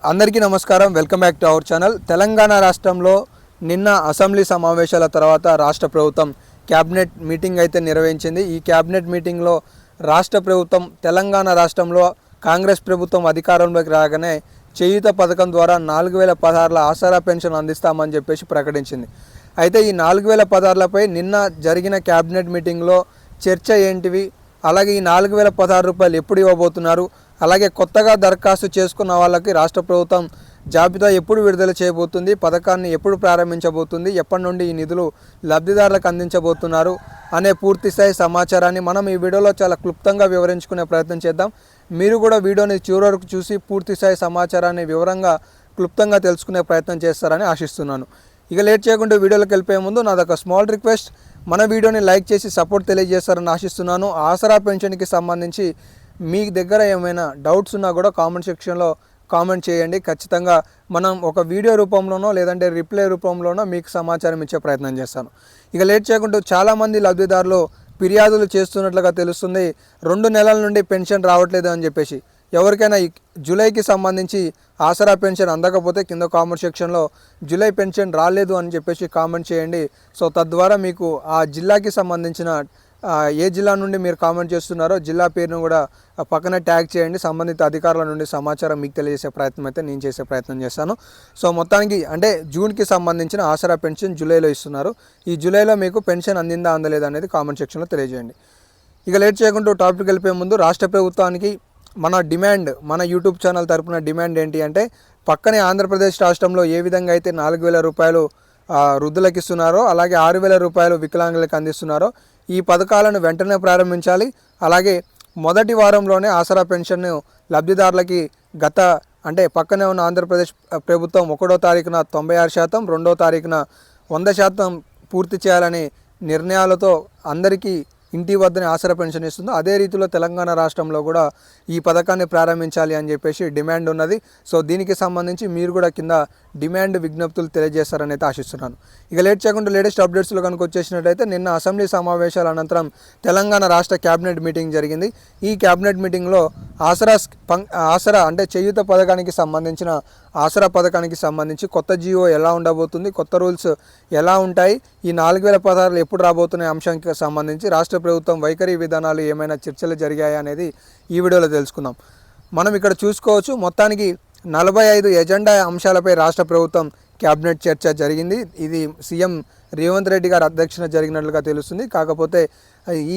అందరికీ నమస్కారం. Welcome back to our channel. Telangana రాష్ట్రంలో నిన్న అసెంబ్లీ సమావేశాల తర్వాత రాష్ట్ర ప్రభుత్వం క్యాబినెట్ మీటింగ్ అయితే నిర్వహించింది. ఈ క్యాబినెట్ మీటింగ్లో రాష్ట్ర ప్రభుత్వం తెలంగాణ రాష్ట్రంలో కాంగ్రెస్ ప్రభుత్వం అధికారంలోకి రాగానే చేయూత పథకం ద్వారా 4016 ఆసరా పెన్షన్ అందిస్తామని చెప్పేసి ప్రకటించింది. అయితే ఈ 4016లపై నిన్న జరిగిన క్యాబినెట్ మీటింగ్లో చర్చ ఏంటివి, అలాగే ఈ 4016 రూపాయలు ఎప్పుడు ఇవ్వబోతున్నారు, అలాగే కొత్తగా దరఖాస్తు చేసుకున్న వాళ్ళకి రాష్ట్ర ప్రభుత్వం జాబితా ఎప్పుడు విడుదల చేయబోతుంది, పథకాన్ని ఎప్పుడు ప్రారంభించబోతుంది, ఎప్పటి నుండి ఈ నిధులు లబ్ధిదారులకు అందించబోతున్నారు అనే పూర్తిస్థాయి సమాచారాన్ని మనం ఈ వీడియోలో చాలా క్లుప్తంగా వివరించుకునే ప్రయత్నం చేద్దాం. మీరు కూడా వీడియోని చివరి వరకు చూసి పూర్తిస్థాయి సమాచారాన్ని వివరంగా క్లుప్తంగా తెలుసుకునే ప్రయత్నం చేస్తారని ఆశిస్తున్నాను. ఇక లేట్ చేయకుండా వీడియోలోకి వెళ్ళిపోయే ముందు నాదొక స్మాల్ రిక్వెస్ట్, మన వీడియోని లైక్ చేసి సపోర్ట్ తెలియజేస్తారని ఆశిస్తున్నాను. ఆసరా పెన్షన్కి సంబంధించి మీ దగ్గర ఏమైనా డౌట్స్ ఉన్నా కూడా కామెంట్ సెక్షన్లో కామెంట్ చేయండి. ఖచ్చితంగా మనం ఒక వీడియో రూపంలోనో లేదంటే రిప్లై రూపంలోనో మీకు సమాచారం ఇచ్చే ప్రయత్నం చేస్తాను. ఇక లేట్ చేయకుండా చాలామంది లబ్ధిదారులు ఫిర్యాదులు చేస్తున్నట్లుగా తెలుస్తుంది. 2 నెలల నుండి పెన్షన్ రావట్లేదు అని చెప్పేసి. ఎవరికైనా జూలైకి సంబంధించి ఆసరా పెన్షన్ అందకపోతే కింద కామెంట్ సెక్షన్లో జూలై పెన్షన్ రాలేదు అని చెప్పేసి కామెంట్ చేయండి. సో తద్వారా మీకు ఆ జిల్లాకి సంబంధించిన ఏ జిల్లా నుండి మీరు కామెంట్ చేస్తున్నారో జిల్లా పేరును కూడా పక్కన ట్యాగ్ చేయండి. సంబంధిత అధికారుల నుండి సమాచారం మీకు తెలియజేసే ప్రయత్నం అయితే నేను చేసే ప్రయత్నం చేస్తాను. సో మొత్తానికి అంటే జూన్కి సంబంధించిన ఆసరా పెన్షన్ జూలైలో ఇస్తున్నారు. ఈ జూలైలో మీకు పెన్షన్ అందిందా అందలేదా అనేది కామెంట్ సెక్షన్లో తెలియజేయండి. ఇక లేట్ చేయకుండా టాపిక్ వెళ్ళిపోయే ముందు రాష్ట్ర ప్రభుత్వానికి మన డిమాండ్, మన యూట్యూబ్ ఛానల్ తరపున డిమాండ్ ఏంటి అంటే, పక్కనే ఆంధ్రప్రదేశ్ రాష్ట్రంలో ఏ విధంగా అయితే 4000 రూపాయలు వృద్ధులకు ఇస్తున్నారో అలాగే 6000 రూపాయలు వికలాంగులకు అందిస్తున్నారో ఈ పథకాలను వెంటనే ప్రారంభించాలి. అలాగే మొదటి వారంలోనే ఆసరా పెన్షన్ను లబ్ధిదారులకి అంటే పక్కనే ఉన్న ఆంధ్రప్రదేశ్ ప్రభుత్వం 1వ తారీఖున 96%, 2వ తారీఖున 100% పూర్తి చేయాలని నిర్ణయాలతో అందరికీ ఇంటి వద్దనే ఆసరా పెన్షన్ ఇస్తుందో అదే రీతిలో తెలంగాణ రాష్ట్రంలో కూడా ఈ పథకాన్ని ప్రారంభించాలి అని చెప్పేసి డిమాండ్ ఉన్నది. సో దీనికి సంబంధించి మీరు కూడా కింద డిమాండ్ విజ్ఞప్తులు తెలియజేస్తారని అయితే ఆశిస్తున్నాను. ఇక లేట్ చేయకుండా లేటెస్ట్ అప్డేట్స్లో కనుక వచ్చేసినట్టయితే నిన్న అసెంబ్లీ సమావేశాల అనంతరం తెలంగాణ రాష్ట్ర క్యాబినెట్ మీటింగ్ జరిగింది. ఈ క్యాబినెట్ మీటింగ్లో ఆసరా అంటే చేయూత పథకానికి సంబంధించిన ఆసరా పథకానికి సంబంధించి కొత్త జియో ఎలా ఉండబోతుంది, కొత్త రూల్స్ ఎలా ఉంటాయి, ఈ 4016 ఎప్పుడు రాబోతున్న అంశానికి సంబంధించి రాష్ట్ర ప్రభుత్వం వైఖరి విధానాలు ఏమైనా చర్చలు జరిగాయా అనేది ఈ వీడియోలో తెలుసుకుందాం. మనం ఇక్కడ చూసుకోవచ్చు, మొత్తానికి 45 ఎజెండా అంశాలపై రాష్ట్ర ప్రభుత్వం క్యాబినెట్ చర్చ జరిగింది. ఇది సీఎం రేవంత్ రెడ్డి గారి అధ్యక్షతన జరిగినట్లుగా తెలుస్తుంది. కాకపోతే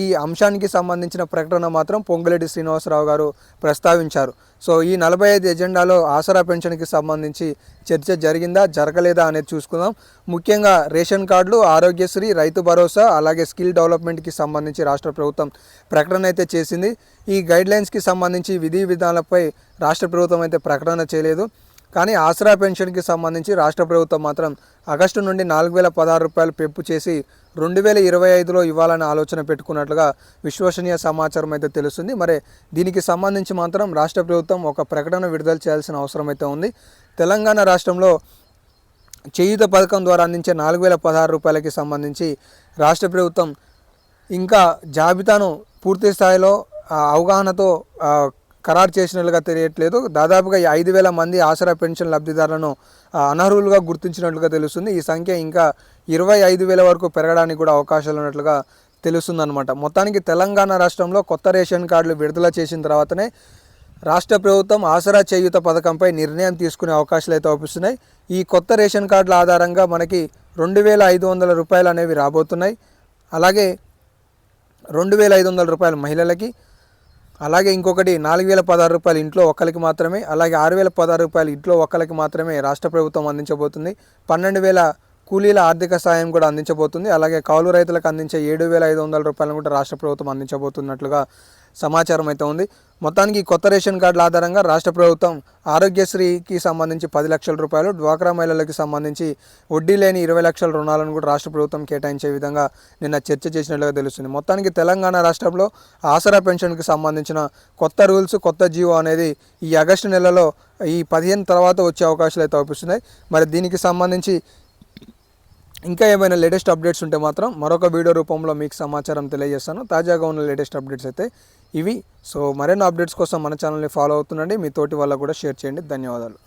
ఈ అంశానికి సంబంధించిన ప్రకటన మాత్రం పొంగులేటి శ్రీనివాసరావు గారు ప్రస్తావించారు. సో ఈ 45 ఎజెండాలో ఆసరా పెన్షన్కి సంబంధించి చర్చ జరిగిందా జరగలేదా అనేది చూసుకుందాం. ముఖ్యంగా రేషన్ కార్డులు, ఆరోగ్యశ్రీ, రైతు భరోసా, అలాగే స్కిల్ డెవలప్మెంట్కి సంబంధించి రాష్ట్ర ప్రభుత్వం ప్రకటన అయితే చేసింది. ఈ గైడ్లైన్స్కి సంబంధించి విధి విధానాలపై రాష్ట్ర ప్రభుత్వం అయితే ప్రకటన చేయలేదు. కానీ ఆసరా పెన్షన్కి సంబంధించి రాష్ట్ర ప్రభుత్వం మాత్రం ఆగస్టు నుండి 4016 రూపాయలు పెంపు చేసి 2025లో ఇవ్వాలని ఆలోచన పెట్టుకున్నట్లుగా విశ్వసనీయ సమాచారం అయితే తెలుస్తుంది. మరి దీనికి సంబంధించి మాత్రం రాష్ట్ర ప్రభుత్వం ఒక ప్రకటన విడుదల చేయాల్సిన అవసరం అయితే ఉంది. తెలంగాణ రాష్ట్రంలో చేయూత పథకం ద్వారా అందించే 4016 రూపాయలకి సంబంధించి రాష్ట్ర ప్రభుత్వం ఇంకా జాబితాను పూర్తి స్థాయిలో అవగాహనతో ఖరారు చేసినట్లుగా తెలియట్లేదు. దాదాపుగా 5000 మంది ఆసరా పెన్షన్ లబ్ధిదారులను అనర్హులుగా గుర్తించినట్లుగా తెలుస్తుంది. ఈ సంఖ్య ఇంకా 25,000 వరకు పెరగడానికి కూడా అవకాశాలు ఉన్నట్లుగా తెలుస్తుందన్నమాట. మొత్తానికి తెలంగాణ రాష్ట్రంలో కొత్త రేషన్ కార్డులు విడుదల చేసిన తర్వాతనే రాష్ట్ర ప్రభుత్వం ఆసరా చేయూత పథకంపై నిర్ణయం తీసుకునే అవకాశాలు అయితే అవుపిస్తున్నాయి. ఈ కొత్త రేషన్ కార్డుల ఆధారంగా మనకి 2500 రూపాయలు అనేవి రాబోతున్నాయి. అలాగే 2500 రూపాయలు మహిళలకి, అలాగే ఇంకొకటి 4016 రూపాయలు ఇంట్లో ఒక్కరికి మాత్రమే, అలాగే 6016 రూపాయలు ఇంట్లో ఒక్కరికి మాత్రమే రాష్ట్ర ప్రభుత్వం అందించబోతుంది. 12,000 కూలీల ఆర్థిక సాయం కూడా అందించబోతుంది. అలాగే కౌలు రైతులకు అందించే 7,500 రూపాయలను కూడా రాష్ట్ర ప్రభుత్వం అందించబోతున్నట్లుగా సమాచారం అయితే ఉంది. మొత్తానికి కొత్త రేషన్ కార్డుల ఆధారంగా రాష్ట్ర ప్రభుత్వం ఆరోగ్యశ్రీకి సంబంధించి 10 లక్షల రూపాయలు, డ్వాక్రా మహిళలకు సంబంధించి వడ్డీ లేని 20 లక్షల రుణాలను కూడా రాష్ట్ర ప్రభుత్వం కేటాయించే విధంగా నిన్న చర్చ చేసినట్లుగా తెలుస్తుంది. మొత్తానికి తెలంగాణ రాష్ట్రంలో ఆసరా పెన్షన్కి సంబంధించిన కొత్త రూల్స్, కొత్త జీవో అనేది ఈ ఆగస్టు నెలలో ఈ 15 తర్వాత వచ్చే అవకాశాలు అయితే అవుపిస్తున్నాయి. మరి దీనికి సంబంధించి ఇంకా ఏమైనా లేటెస్ట్ అప్డేట్స్ ఉంటే మాత్రం మరొక వీడియో రూపంలో మీకు సమాచారం తెలియజేస్తాను. తాజాగా ఉన్న లేటెస్ట్ అప్డేట్స్ అయితే ఇవి. సో మరిన్ని అప్డేట్స్ కోసం మన ఛానల్ని ఫాలో అవుతుండండి. మీ తోటి వాళ్ళకు కూడా షేర్ చేయండి. ధన్యవాదాలు.